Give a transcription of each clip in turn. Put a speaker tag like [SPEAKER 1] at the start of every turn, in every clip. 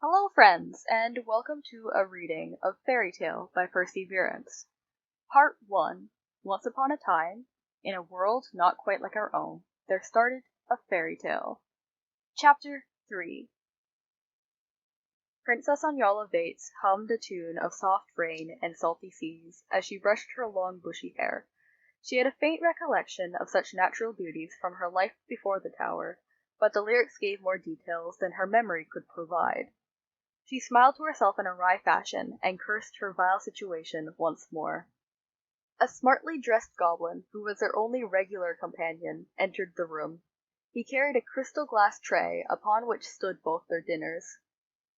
[SPEAKER 1] Hello, friends, and welcome to a reading of Faerietale by Perseverance. Part 1. Once upon a time, in a world not quite like our own, there started a fairy tale. Chapter 3. Princess Anyala Vates hummed a tune of soft rain and salty seas as she brushed her long bushy hair. She had a faint recollection of such natural beauties from her life before the tower, but the lyrics gave more details than her memory could provide. She smiled to herself in a wry fashion, and cursed her vile situation once more. A smartly dressed goblin, who was their only regular companion, entered the room. He carried a crystal glass tray, upon which stood both their dinners.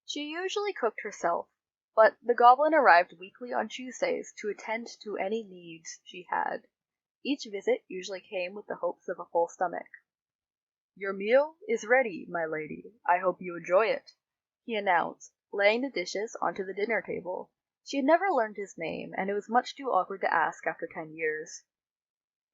[SPEAKER 1] She usually cooked herself, but the goblin arrived weekly on Tuesdays to attend to any needs she had. Each visit usually came with the hopes of a full stomach. "Your meal is ready, my lady. I hope you enjoy it," he announced, laying the dishes onto the dinner table. She had never learned his name, and it was much too awkward to ask after 10 years.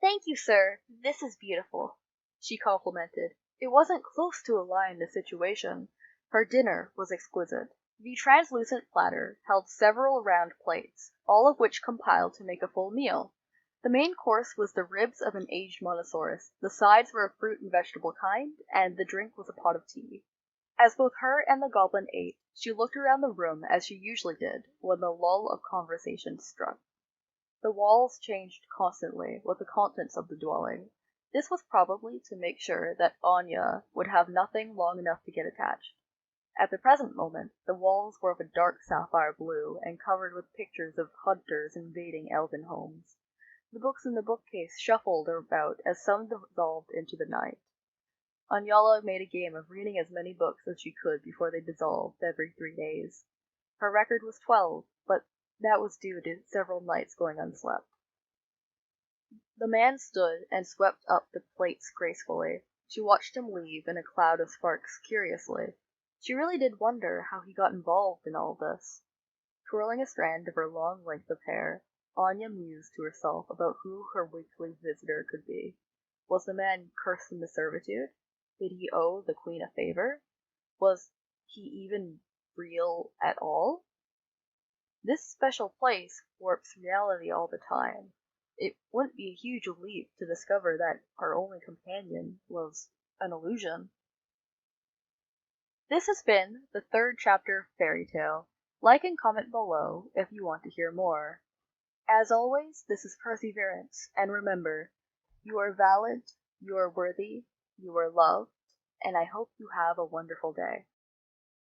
[SPEAKER 1] "Thank you, sir. This is beautiful," she complimented. It wasn't close to a lie in the situation. Her dinner was exquisite. The translucent platter held several round plates, all of which compiled to make a full meal. The main course was the ribs of an aged monosaurus, the sides were of fruit and vegetable kind, and the drink was a pot of tea. As both her and the goblin ate, she looked around the room as she usually did when the lull of conversation struck. The walls changed constantly with the contents of the dwelling. This was probably to make sure that Anya would have nothing long enough to get attached. At the present moment, the walls were of a dark sapphire blue and covered with pictures of hunters invading elven homes. The books in the bookcase shuffled about as some dissolved into the night. Anyala made a game of reading as many books as she could before they dissolved every 3 days. Her record was 12, but that was due to several nights going unslept. The man stood and swept up the plates gracefully. She watched him leave in a cloud of sparks curiously. She really did wonder how he got involved in all this. Twirling a strand of her long length of hair, Anya mused to herself about who her weekly visitor could be. Was the man cursed into servitude? Did he owe the queen a favor? Was he even real at all? This special place warps reality all the time. It wouldn't be a huge leap to discover that our only companion was an illusion. This has been the 3rd chapter of Faerietale. Like and comment below if you want to hear more. As always, this is Perseverance, and remember, you are valid, you are worthy, you are loved, and I hope you have a wonderful day.